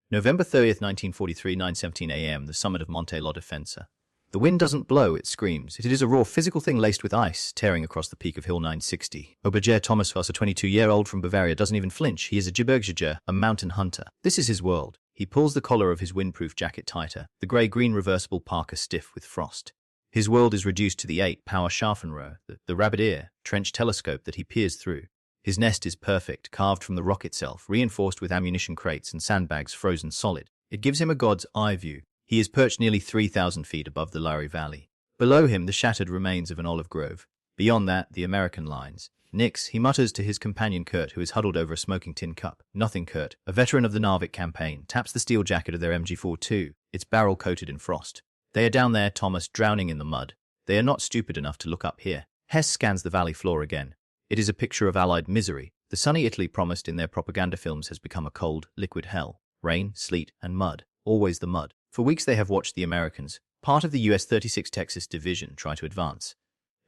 November 30th, 1943, 9:17 a.m., the summit of Monte La Difensa. The wind doesn't blow, it screams. It is a raw physical thing laced with ice, tearing across the peak of Hill 960. Brigade Thomas Voss, a 22-year-old from Bavaria, doesn't even flinch. He is a Gebirgsjäger, a mountain hunter. This is his world. He pulls the collar of his windproof jacket tighter, the grey-green reversible parka stiff with frost. His world is reduced to the 8-power Scharfenrohr, the rabbit ear, trench telescope that he peers through. His nest is perfect, carved from the rock itself, reinforced with ammunition crates and sandbags frozen solid. It gives him a god's eye view. He is perched nearly 3,000 feet above the Lari Valley. Below him, the shattered remains of an olive grove. Beyond that, the American lines. Nix, he mutters to his companion Kurt, who is huddled over a smoking tin cup. Nothing, Kurt, a veteran of the Narvik campaign, taps the steel jacket of their MG42, its barrel coated in frost. They are down there, Thomas, drowning in the mud. They are not stupid enough to look up here. Hess scans the valley floor again. It is a picture of Allied misery. The sunny Italy promised in their propaganda films has become a cold, liquid hell. Rain, sleet, and mud. Always the mud. For weeks they have watched the Americans, part of the US 36th Texas Division, try to advance.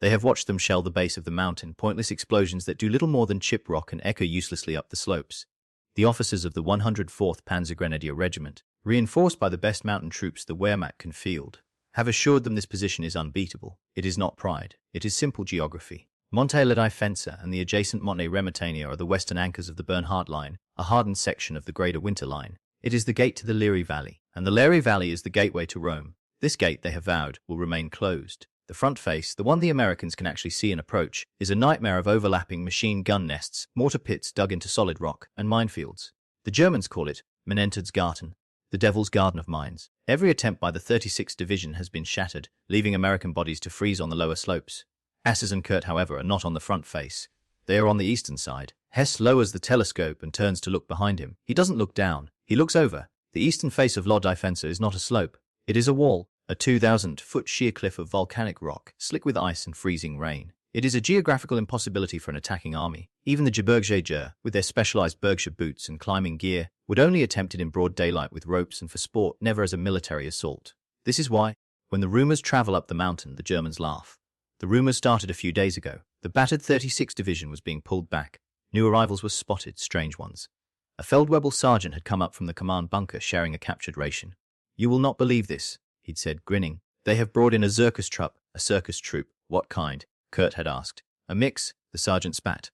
They have watched them shell the base of the mountain, pointless explosions that do little more than chip rock and echo uselessly up the slopes. The officers of the 104th Panzer Grenadier Regiment, reinforced by the best mountain troops the Wehrmacht can field, have assured them this position is unbeatable. It is not pride. It is simple geography. Monte La Difensa and the adjacent Monte Remontania are the western anchors of the Bernhard Line, a hardened section of the Greater Winter Line. It is the gate to the Liri Valley, and the Liri Valley is the gateway to Rome. This gate, they have vowed, will remain closed. The front face, the one the Americans can actually see and approach, is a nightmare of overlapping machine gun nests, mortar pits dug into solid rock, and minefields. The Germans call it Menentedsgarten, the Devil's Garden of Mines. Every attempt by the 36th Division has been shattered, leaving American bodies to freeze on the lower slopes. Asses and Kurt, however, are not on the front face. They are on the eastern side. Hess lowers the telescope and turns to look behind him. He doesn't look down. He looks over. The eastern face of La Difensa is not a slope. It is a wall, a 2,000-foot sheer cliff of volcanic rock, slick with ice and freezing rain. It is a geographical impossibility for an attacking army. Even the Gebirgsjäger, with their specialized Berkshire boots and climbing gear, would only attempt it in broad daylight with ropes and for sport, never as a military assault. This is why, when the rumors travel up the mountain, the Germans laugh. The rumors started a few days ago. The battered 36th Division was being pulled back. New arrivals were spotted, strange ones. A Feldwebel sergeant had come up from the command bunker sharing a captured ration. "You will not believe this," he'd said, grinning. "They have brought in a circus troupe." A circus troupe? What kind? Kurt had asked. "A mix," the sergeant spat.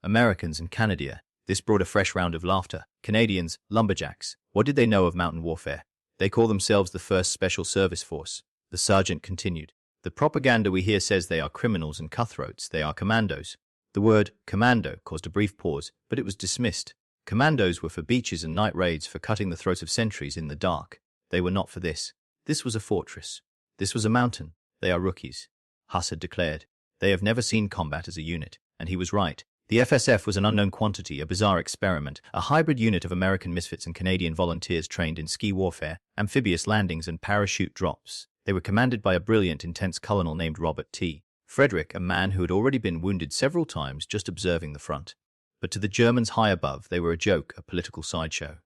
"Americans and Canadians." This brought a fresh round of laughter. Canadians, lumberjacks. What did they know of mountain warfare? "They call themselves the 1st Special Service Force," the sergeant continued. "The propaganda we hear says they are criminals and cutthroats. They are commandos." The word commando caused a brief pause, but it was dismissed. Commandos were for beaches and night raids, for cutting the throats of sentries in the dark. They were not for this. This was a fortress. This was a mountain. They are rookies, Huss had declared. They have never seen combat as a unit, and he was right. The FSF was an unknown quantity, a bizarre experiment, a hybrid unit of American misfits and Canadian volunteers trained in ski warfare, amphibious landings and parachute drops. They were commanded by a brilliant, intense colonel named Robert T. Frederick, a man who had already been wounded several times just observing the front. But to the Germans high above, they were a joke, a political sideshow.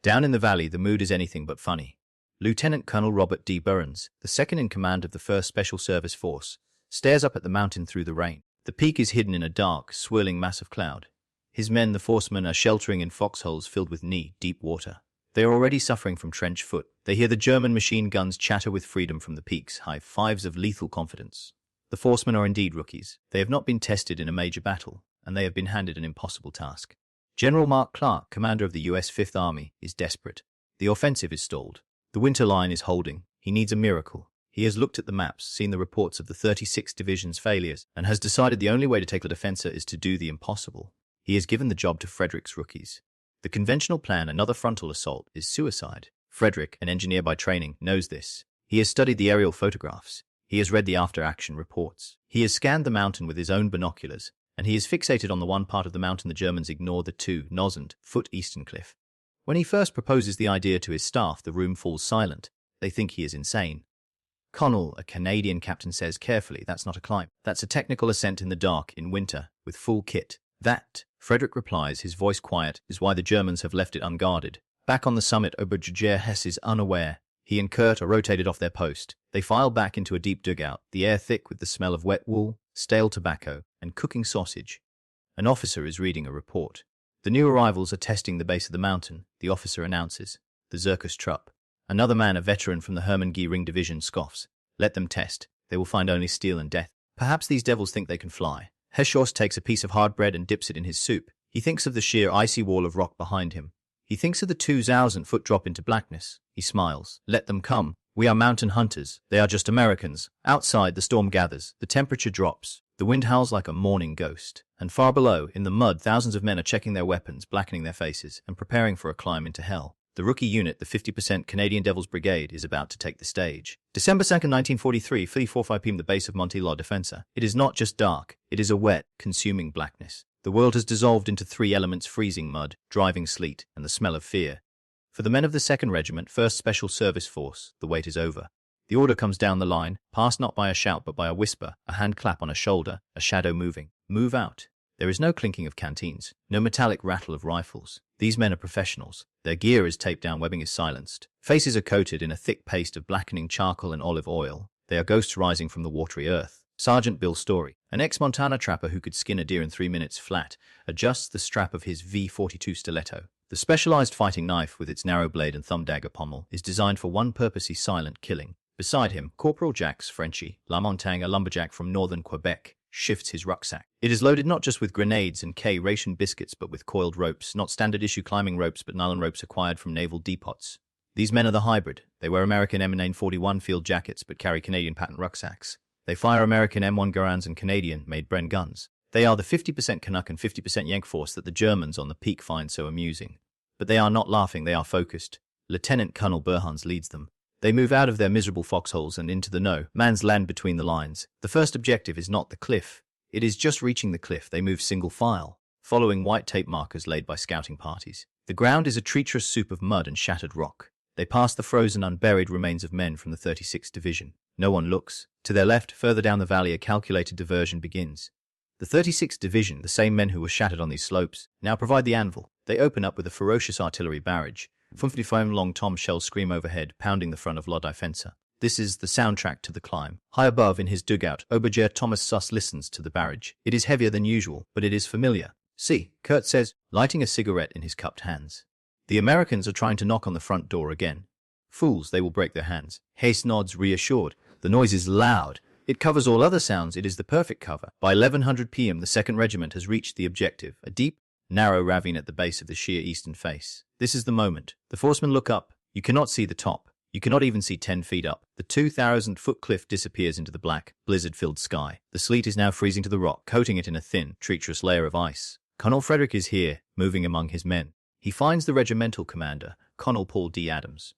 Down in the valley, the mood is anything but funny. Lieutenant Colonel Robert D. Burns, the second in command of the 1st Special Service Force, stares up at the mountain through the rain. The peak is hidden in a dark, swirling mass of cloud. His men, the forcemen, are sheltering in foxholes filled with knee-deep water. They are already suffering from trench foot. They hear the German machine guns chatter with freedom from the peaks, high fives of lethal confidence. The forcemen are indeed rookies. They have not been tested in a major battle, and they have been handed an impossible task. General Mark Clark, commander of the US 5th Army, is desperate. The offensive is stalled. The winter line is holding. He needs a miracle. He has looked at the maps, seen the reports of the 36th Division's failures, and has decided the only way to take La Difensa is to do the impossible. He has given the job to Frederick's rookies. The conventional plan, another frontal assault, is suicide. Frederick, an engineer by training, knows this. He has studied the aerial photographs. He has read the after-action reports. He has scanned the mountain with his own binoculars, and he is fixated on the one part of the mountain the Germans ignore, the 2,000-foot eastern cliff. When he first proposes the idea to his staff, the room falls silent. They think he is insane. "Connell," a Canadian captain, says carefully, "that's not a climb. That's a technical ascent in the dark, in winter, with full kit." "That," Frederick replies, his voice quiet, "is why the Germans have left it unguarded." Back on the summit, Oberbrigadier Hess is unaware. He and Kurt are rotated off their post. They file back into a deep dugout, the air thick with the smell of wet wool, stale tobacco, and cooking sausage. An officer is reading a report. "The new arrivals are testing the base of the mountain," the officer announces. the Zirkus Trupp. Another man, a veteran from the Hermann Ring Division, scoffs. Let them test. They will find only steel and death. Perhaps these devils think they can fly. Herr Schorst takes a piece of hard bread and dips it in his soup. He thinks of the sheer icy wall of rock behind him. He thinks of the 2,000-foot drop into blackness. He smiles. Let them come. We are mountain hunters. They are just Americans. Outside, the storm gathers. The temperature drops. The wind howls like a mourning ghost. And far below, in the mud, thousands of men are checking their weapons, blackening their faces, and preparing for a climb into hell. The rookie unit, the 50% Canadian Devils Brigade, is about to take the stage. December 2nd, 1943, 3:45 p.m. the base of Monte La Difensa. It is not just dark. It is a wet, consuming blackness. The world has dissolved into three elements: freezing mud, driving sleet, and the smell of fear. For the men of the 2nd Regiment, 1st Special Service Force, the wait is over. The order comes down the line, passed not by a shout but by a whisper, a hand clap on a shoulder, a shadow moving. Move out. There is no clinking of canteens, no metallic rattle of rifles. These men are professionals. Their gear is taped down, webbing is silenced. Faces are coated in a thick paste of blackening charcoal and olive oil. They are ghosts rising from the watery earth. Sergeant Bill Story, an ex-Montana trapper who could skin a deer in 3 minutes flat, adjusts the strap of his V-42 stiletto. The specialized fighting knife with its narrow blade and thumb dagger pommel is designed for one purpose: silent killing. Beside him, Corporal Jacques Frenchie, Lamontagne, a lumberjack from northern Quebec, shifts his rucksack. It is loaded not just with grenades and K-ration biscuits but with coiled ropes, not standard-issue climbing ropes but nylon ropes acquired from naval depots. These men are the hybrid. They wear American M941 field jackets but carry Canadian patent rucksacks. They fire American M1 Garands and Canadian-made Bren guns. They are the 50% Canuck and 50% Yank force that the Germans on the peak find so amusing. But they are not laughing, they are focused. Lieutenant Colonel Burhans leads them. They move out of their miserable foxholes and into the no man's land between the lines. The first objective is not the cliff. It is just reaching the cliff. They move single file, following white tape markers laid by scouting parties. The ground is a treacherous soup of mud and shattered rock. They pass the frozen, unburied remains of men from the 36th Division. No one looks. To their left, further down the valley, a calculated diversion begins. The 36th Division, the same men who were shattered on these slopes, now provide the anvil. They open up with a ferocious artillery barrage. 55-long tom shells scream overhead, pounding the front of La Difensa. This is the soundtrack to the climb. High above, in his dugout, Obergere Thomas Suss listens to the barrage. It is heavier than usual, but it is familiar. See, Kurt says, lighting a cigarette in his cupped hands. The Americans are trying to knock on the front door again. Fools, they will break their hands. Hayes nods, reassured. The noise is loud. It covers all other sounds. It is the perfect cover. By 1100 p.m., the 2nd Regiment has reached the objective, a deep, narrow ravine at the base of the sheer eastern face. This is the moment. The forcemen look up. You cannot see the top. You cannot even see 10 feet up. The 2,000-foot cliff disappears into the black, blizzard-filled sky. The sleet is now freezing to the rock, coating it in a thin, treacherous layer of ice. Colonel Frederick is here, moving among his men. He finds the regimental commander, Colonel Paul D. Adams.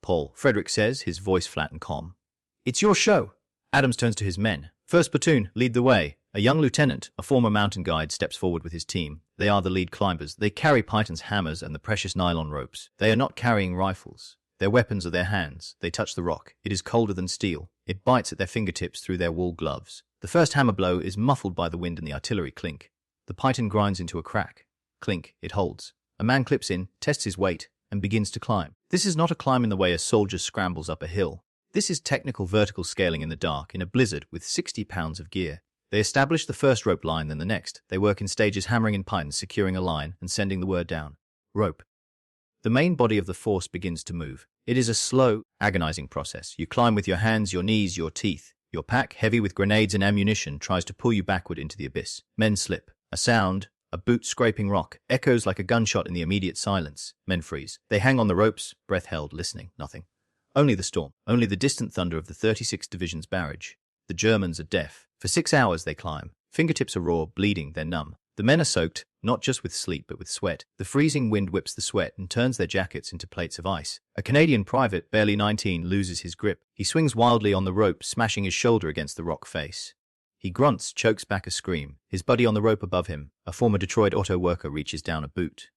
Paul, Frederick says, his voice flat and calm. It's your show. Adams turns to his men. First platoon, lead the way. A young lieutenant, a former mountain guide, steps forward with his team. They are the lead climbers. They carry Python's hammers and the precious nylon ropes. They are not carrying rifles. Their weapons are their hands. They touch the rock. It is colder than steel. It bites at their fingertips through their wool gloves. The first hammer blow is muffled by the wind and the artillery clink. The Python grinds into a crack. Clink, it holds. A man clips in, tests his weight, and begins to climb. This is not a climb in the way a soldier scrambles up a hill. This is technical vertical scaling in the dark, in a blizzard, with 60 pounds of gear. They establish the first rope line, then the next. They work in stages, hammering in pythons, securing a line, and sending the word down. Rope. The main body of the force begins to move. It is a slow, agonizing process. You climb with your hands, your knees, your teeth. Your pack, heavy with grenades and ammunition, tries to pull you backward into the abyss. Men slip. A sound, a boot scraping rock, echoes like a gunshot in the immediate silence. Men freeze. They hang on the ropes, breath held, listening. Nothing. Only the storm. Only the distant thunder of the 36th Division's barrage. The Germans are deaf. For 6 hours they climb. Fingertips are raw, bleeding, they're numb. The men are soaked, not just with sleep but with sweat. The freezing wind whips the sweat and turns their jackets into plates of ice. A Canadian private, barely 19, loses his grip. He swings wildly on the rope, smashing his shoulder against the rock face. He grunts, chokes back a scream. His buddy on the rope above him, a former Detroit auto worker, reaches down a boot.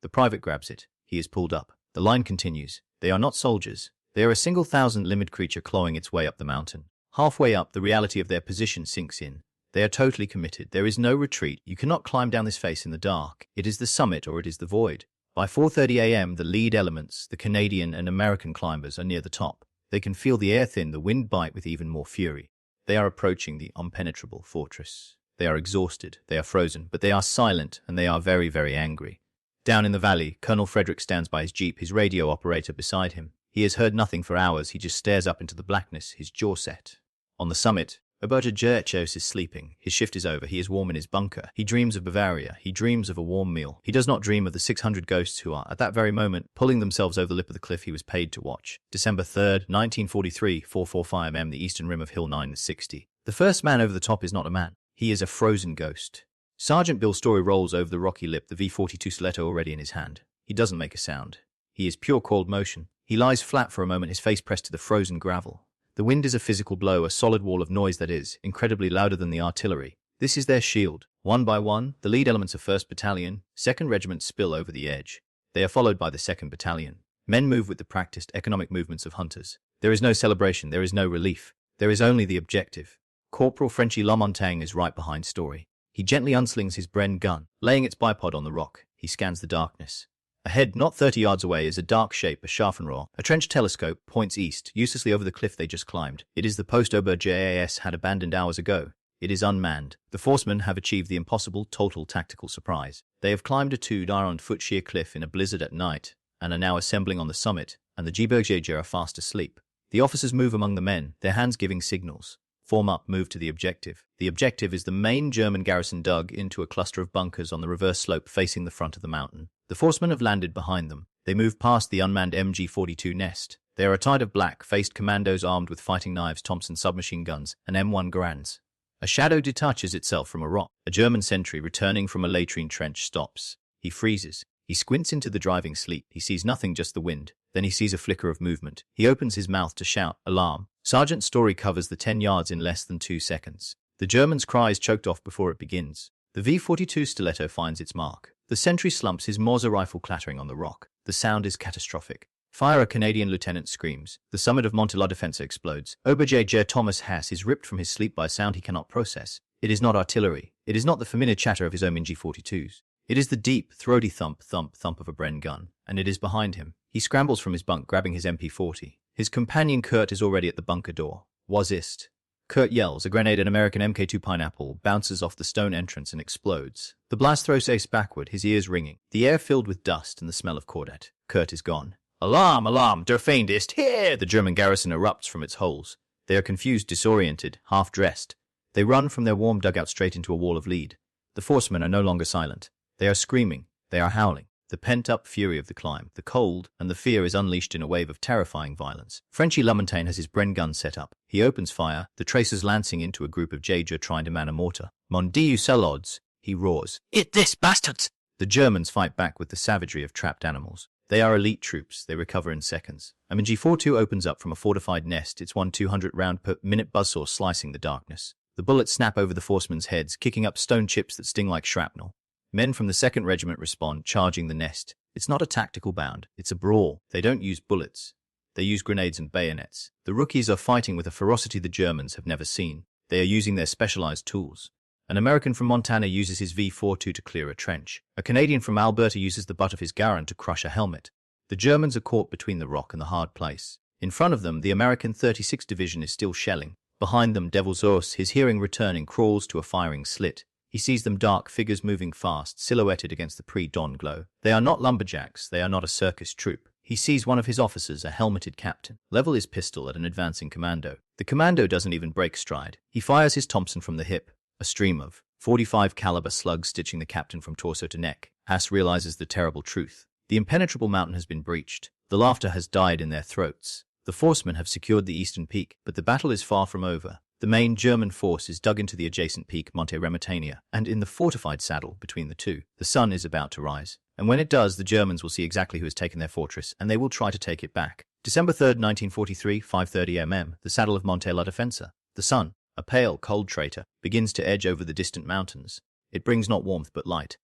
The private grabs it. He is pulled up. The line continues. They are not soldiers. They are a single thousand limbed creature clawing its way up the mountain. Halfway up, the reality of their position sinks in. They are totally committed. There is no retreat. You cannot climb down this face in the dark. It is the summit or it is the void. By 4:30 a.m., the lead elements, the Canadian and American climbers, are near the top. They can feel the air thin, the wind bite with even more fury. They are approaching the impenetrable fortress. They are exhausted. They are frozen, but they are silent and they are very, very angry. Down in the valley, Colonel Frederick stands by his jeep, his radio operator beside him. He has heard nothing for hours. He just stares up into the blackness, his jaw set. On the summit, WW2 is sleeping. His shift is over. He is warm in his bunker. He dreams of Bavaria. He dreams of a warm meal. He does not dream of the 600 ghosts who are, at that very moment, pulling themselves over the lip of the cliff he was paid to watch. December 3rd, 1943, 4:45 am, the eastern rim of Hill 960. The first man over the top is not a man. He is a frozen ghost. Sergeant Bill Story rolls over the rocky lip, the V-42 stiletto already in his hand. He doesn't make a sound. He is pure cold motion. He lies flat for a moment, his face pressed to the frozen gravel. The wind is a physical blow, a solid wall of noise that is, incredibly louder than the artillery. This is their shield. One by one, the lead elements of 1st Battalion, 2nd Regiment spill over the edge. They are followed by the 2nd Battalion. Men move with the practiced economic movements of hunters. There is no celebration, there is no relief. There is only the objective. Corporal Frenchie Lamontagne is right behind Story. He gently unslings his Bren gun, laying its bipod on the rock. He scans the darkness. Ahead, not 30 yards away, is a dark shape, a Scharfenrohr. A trench telescope points east, uselessly over the cliff they just climbed. It is the post WW2 had abandoned hours ago. It is unmanned. The forcemen have achieved the impossible, total tactical surprise. They have climbed a 2-4-foot sheer cliff in a blizzard at night, and are now assembling on the summit, and the WW2 are fast asleep. The officers move among the men, their hands giving signals. Form up, move to the objective. The objective is the main German garrison dug into a cluster of bunkers on the reverse slope facing the front of the mountain. The forcemen have landed behind them. They move past the unmanned MG-42 nest. They are a tide of black-faced commandos armed with fighting knives, Thompson submachine guns, and M1 Garands. A shadow detaches itself from a rock. A German sentry returning from a latrine trench stops. He freezes. He squints into the driving sleet. He sees nothing, just the wind. Then he sees a flicker of movement. He opens his mouth to shout, alarm. Sergeant Story covers the 10 yards in less than 2 seconds. The German's cry is choked off before it begins. The V-42 stiletto finds its mark. The sentry slumps, his Mauser rifle clattering on the rock. The sound is catastrophic. Fire, a Canadian lieutenant screams. The summit of Monte La Difensa explodes. WW2 Thomas Hass is ripped from his sleep by a sound he cannot process. It is not artillery. It is not the familiar chatter of his own MG-42s. It is the deep, throaty thump, thump, thump of a Bren gun, and it is behind him. He scrambles from his bunk, grabbing his MP-40. His companion Kurt is already at the bunker door. Was ist? Kurt yells. A grenade, an American MK2 Pineapple, bounces off the stone entrance and explodes. The blast throws Ace backward, his ears ringing. The air filled with dust and the smell of cordette. Kurt is gone. Alarm! Alarm! Der Feind ist here! The German garrison erupts from its holes. They are confused, disoriented, half-dressed. They run from their warm dugout straight into a wall of lead. The forcemen are no longer silent. They are screaming. They are howling. The pent-up fury of the climb, the cold, and the fear is unleashed in a wave of terrifying violence. Frenchie Lamontagne has his Bren gun set up. He opens fire, the tracers lancing into a group of Jaeger trying to man a mortar. Mon Dieu Salodz, he roars. Eat this, bastards! The Germans fight back with the savagery of trapped animals. They are elite troops. They recover in seconds. A MG-42 opens up from a fortified nest, its 200 round per minute buzzsaw slicing the darkness. The bullets snap over the forcemen's heads, kicking up stone chips that sting like shrapnel. Men from the 2nd Regiment respond, charging the nest. It's not a tactical bound. It's a brawl. They don't use bullets. They use grenades and bayonets. The rookies are fighting with a ferocity the Germans have never seen. They are using their specialized tools. An American from Montana uses his V-42 to clear a trench. A Canadian from Alberta uses the butt of his Garand to crush a helmet. The Germans are caught between the rock and the hard place. In front of them, the American 36th Division is still shelling. Behind them, Devil's Horse, his hearing returning, crawls to a firing slit. He sees them, dark figures moving fast, silhouetted against the pre-dawn glow. They are not lumberjacks, they are not a circus troupe. He sees one of his officers, a helmeted captain, level his pistol at an advancing commando. The commando doesn't even break stride. He fires his Thompson from the hip. A stream of .45 caliber slugs stitching the captain from torso to neck. Hass realizes the terrible truth. The impenetrable mountain has been breached. The laughter has died in their throats. The forcemen have secured the eastern peak, but the battle is far from over. The main German force is dug into the adjacent peak, Monte Remitania, and in the fortified saddle between the two. The sun is about to rise. And when it does, the Germans will see exactly who has taken their fortress, and they will try to take it back. December 3rd, 1943, 5:30 mm, the saddle of Monte La Difensa. The sun, a pale, cold traitor, begins to edge over the distant mountains. It brings not warmth but light.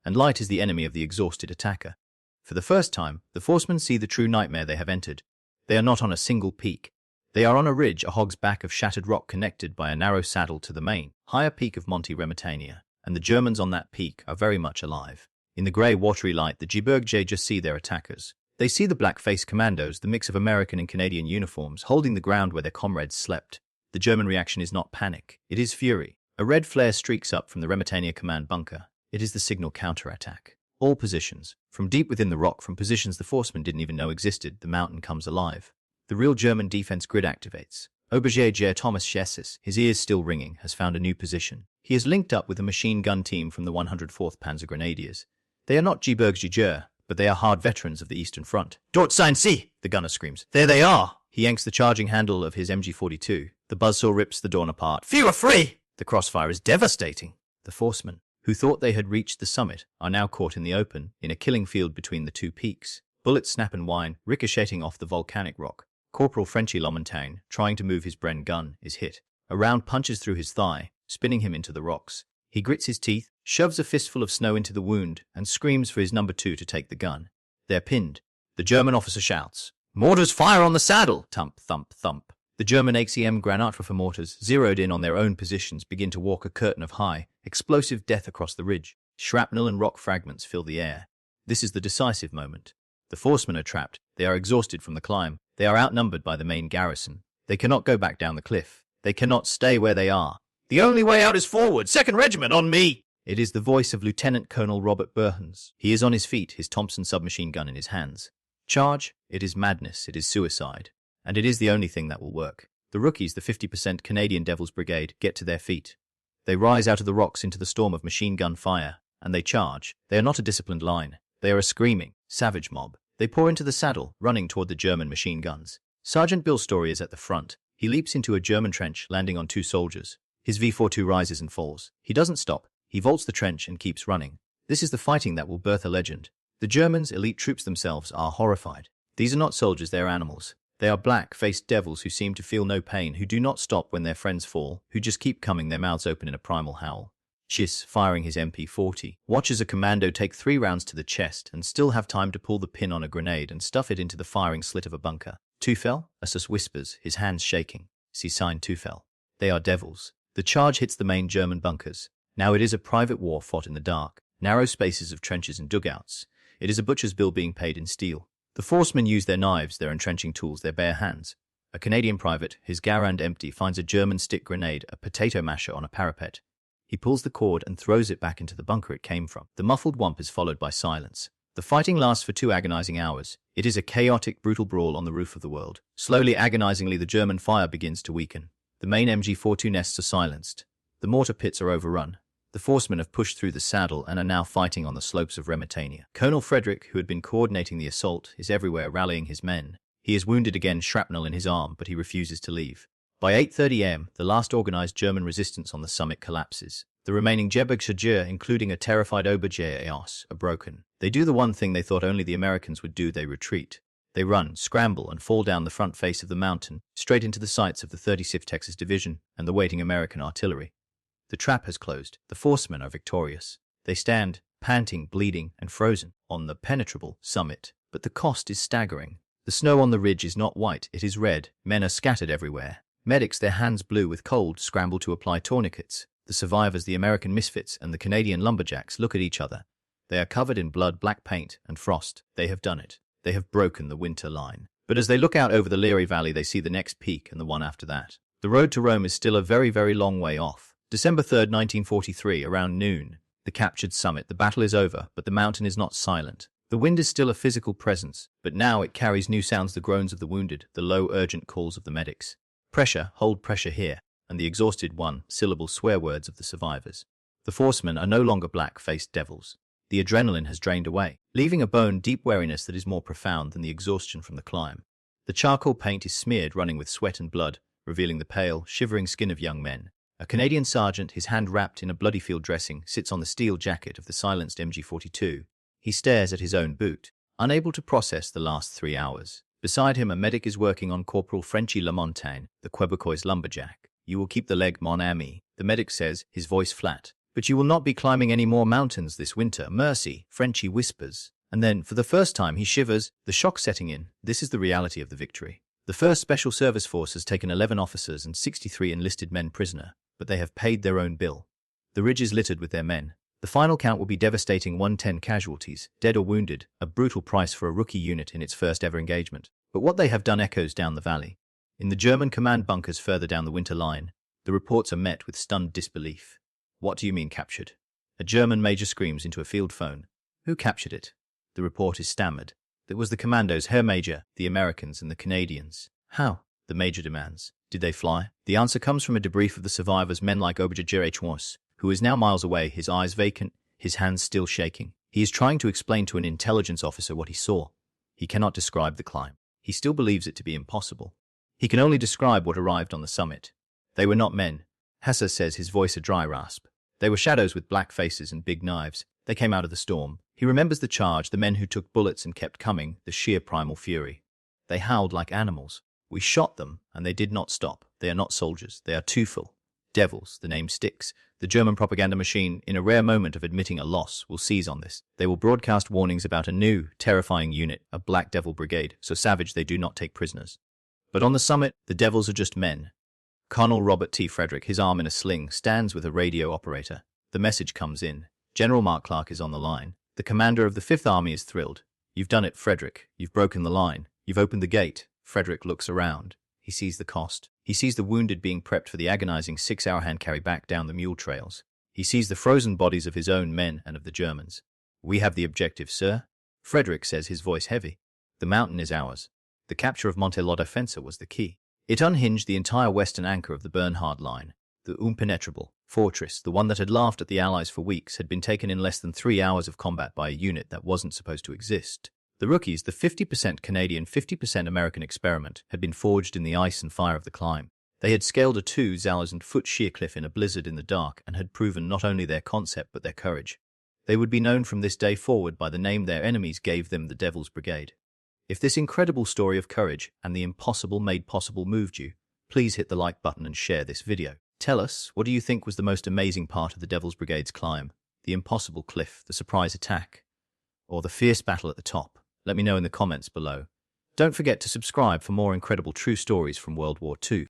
And light is the enemy of the exhausted attacker. For the first time, the forcemen see the true nightmare they have entered. They are not on a single peak. They are on a ridge, a hog's back of shattered rock connected by a narrow saddle to the main, higher peak of Monte Remitania, and the Germans on that peak are very much alive. In the grey, watery light, the WW2 just see their attackers. They see the black-faced commandos, the mix of American and Canadian uniforms, holding the ground where their comrades slept. The German reaction is not panic, it is fury. A red flare streaks up from the Remitania command bunker. It is the signal counterattack. All positions. From deep within the rock, from positions the forcemen didn't even know existed, the mountain comes alive. The real German defense grid activates. Brigade Thomas Chessis, his ears still ringing, has found a new position. He is linked up with a machine gun team from the 104th Panzer Grenadiers. They are not Gebirgsjäger, but they are hard veterans of the Eastern Front. Dort sein Sie! The gunner screams. There they are! He yanks the charging handle of his MG42. The buzzsaw rips the dawn apart. Few are free! The crossfire is devastating. The forcemen, who thought they had reached the summit, are now caught in the open, in a killing field between the two peaks. Bullets snap and whine, ricocheting off the volcanic rock. Corporal Frenchie Lamontagne, trying to move his Bren gun, is hit. A round punches through his thigh, spinning him into the rocks. He grits his teeth, shoves a fistful of snow into the wound, and screams for his number 2 to take the gun. They're pinned. The German officer shouts, "Mortars fire on the saddle!" Thump, thump, thump. The German ACM Granatwerfer mortars, zeroed in on their own positions, begin to walk a curtain of high, explosive death across the ridge. Shrapnel and rock fragments fill the air. This is the decisive moment. The forcemen are trapped. They are exhausted from the climb. They are outnumbered by the main garrison. They cannot go back down the cliff. They cannot stay where they are. "The only way out is forward! 2nd Regiment, on me!" It is the voice of Lieutenant Colonel Robert Burhans. He is on his feet, his Thompson submachine gun in his hands. Charge! It is madness. It is suicide. And it is the only thing that will work. The rookies, the 50% Canadian Devils Brigade, get to their feet. They rise out of the rocks into the storm of machine gun fire, and they charge. They are not a disciplined line. They are a screaming, savage mob. They pour into the saddle, running toward the German machine guns. Sergeant Bill Story is at the front. He leaps into a German trench, landing on 2 soldiers. His V42 rises and falls. He doesn't stop. He vaults the trench and keeps running. This is the fighting that will birth a legend. The Germans, elite troops themselves, are horrified. These are not soldiers, they are animals. They are black-faced devils who seem to feel no pain, who do not stop when their friends fall, who just keep coming, their mouths open in a primal howl. Schiss, firing his MP40, watches a commando take 3 rounds to the chest and still have time to pull the pin on a grenade and stuff it into the firing slit of a bunker. Tufel? Assus whispers, his hands shaking. See sign Tufel. They are devils. The charge hits the main German bunkers. Now it is a private war fought in the dark. Narrow spaces of trenches and dugouts. It is a butcher's bill being paid in steel. The forcemen use their knives, their entrenching tools, their bare hands. A Canadian private, his garand empty, finds a German stick grenade, a potato masher on a parapet. He pulls the cord and throws it back into the bunker it came from. The muffled whomp is followed by silence. The fighting lasts for 2 agonizing hours. It is a chaotic, brutal brawl on the roof of the world. Slowly, agonizingly, the German fire begins to weaken. The main MG42 nests are silenced. The mortar pits are overrun. The forcemen have pushed through the saddle and are now fighting on the slopes of Lamontagne. Colonel Frederick, who had been coordinating the assault, is everywhere rallying his men. He is wounded again, shrapnel in his arm, but he refuses to leave. By 8:30 am, the last organized German resistance on the summit collapses. The remaining Gebirgsjäger, including a terrified Oberjäger, are broken. They do the one thing they thought only the Americans would do: they retreat. They run, scramble, and fall down the front face of the mountain, straight into the sights of the 36th Texas Division and the waiting American artillery. The trap has closed. The forcemen are victorious. They stand, panting, bleeding, and frozen, on the penetrable summit. But the cost is staggering. The snow on the ridge is not white, it is red. Men are scattered everywhere. Medics, their hands blue with cold, scramble to apply tourniquets. The survivors, the American misfits, and the Canadian lumberjacks look at each other. They are covered in blood, black paint, and frost. They have done it. They have broken the winter line. But as they look out over the Leary Valley, they see the next peak and the one after that. The road to Rome is still a very, very long way off. December 3rd, 1943, around noon. The captured summit. The battle is over, but the mountain is not silent. The wind is still a physical presence, but now it carries new sounds: the groans of the wounded, the low, urgent calls of the medics. Pressure, hold pressure here, and the exhausted one-syllable swear words of the survivors. The forcemen are no longer black-faced devils. The adrenaline has drained away, leaving a bone-deep weariness that is more profound than the exhaustion from the climb. The charcoal paint is smeared, running with sweat and blood, revealing the pale, shivering skin of young men. A Canadian sergeant, his hand wrapped in a bloody field dressing, sits on the steel jacket of the silenced MG42. He stares at his own boot, unable to process the last 3 hours. Beside him, a medic is working on Corporal Frenchie Lamontagne, the Quebecois lumberjack. "You will keep the leg, mon ami," the medic says, his voice flat. "But you will not be climbing any more mountains this winter, mercy," Frenchie whispers. And then, for the first time, he shivers, the shock setting in. This is the reality of the victory. The 1st Special Service Force has taken 11 officers and 63 enlisted men prisoner, but they have paid their own bill. The ridge is littered with their men. The final count will be devastating: 110 casualties, dead or wounded, a brutal price for a rookie unit in its first ever engagement. But what they have done echoes down the valley. In the German command bunkers further down the winter line, the reports are met with stunned disbelief. "What do you mean captured?" A German major screams into a field phone. Who captured it? The report is stammered. It was the commandos, Herr Major, the Americans and the Canadians. How? The Major demands. Did they fly? The answer comes from a debrief of the survivors, men like WW2, who is now miles away, his eyes vacant, his hands still shaking. He is trying to explain to an intelligence officer what he saw. He cannot describe the climb. He still believes it to be impossible. He can only describe what arrived on the summit. They were not men. Hassa says, his voice a dry rasp. They were shadows with black faces and big knives. They came out of the storm. He remembers the charge, the men who took bullets and kept coming, the sheer primal fury. They howled like animals. We shot them, and they did not stop. They are not soldiers. They are Teufel. Devils. The name sticks. The German propaganda machine, in a rare moment of admitting a loss, will seize on this. They will broadcast warnings about a new, terrifying unit, a Black Devil Brigade, so savage they do not take prisoners. But on the summit, the devils are just men. Colonel Robert T. Frederick, his arm in a sling, stands with a radio operator. The message comes in. General Mark Clark is on the line. The commander of the Fifth Army is thrilled. You've done it, Frederick. You've broken the line. You've opened the gate. Frederick looks around. He sees the cost. He sees the wounded being prepped for the agonizing 6-hour hand carry back down the mule trails. He sees the frozen bodies of his own men and of the Germans. We have the objective, sir. Frederick says, his voice heavy. The mountain is ours. The capture of Monte La Difensa was the key. It unhinged the entire western anchor of the Bernhard Line. The impenetrable fortress, the one that had laughed at the Allies for weeks, had been taken in less than 3 hours of combat by a unit that wasn't supposed to exist. The rookies, the 50% Canadian, 50% American experiment, had been forged in the ice and fire of the climb. They had scaled a 2,000-foot sheer cliff in a blizzard in the dark and had proven not only their concept but their courage. They would be known from this day forward by the name their enemies gave them, the Devil's Brigade. If this incredible story of courage and the impossible made possible moved you, please hit the like button and share this video. Tell us, what do you think was the most amazing part of the Devil's Brigade's climb? The impossible cliff, the surprise attack, or the fierce battle at the top? Let me know in the comments below. Don't forget to subscribe for more incredible true stories from World War II.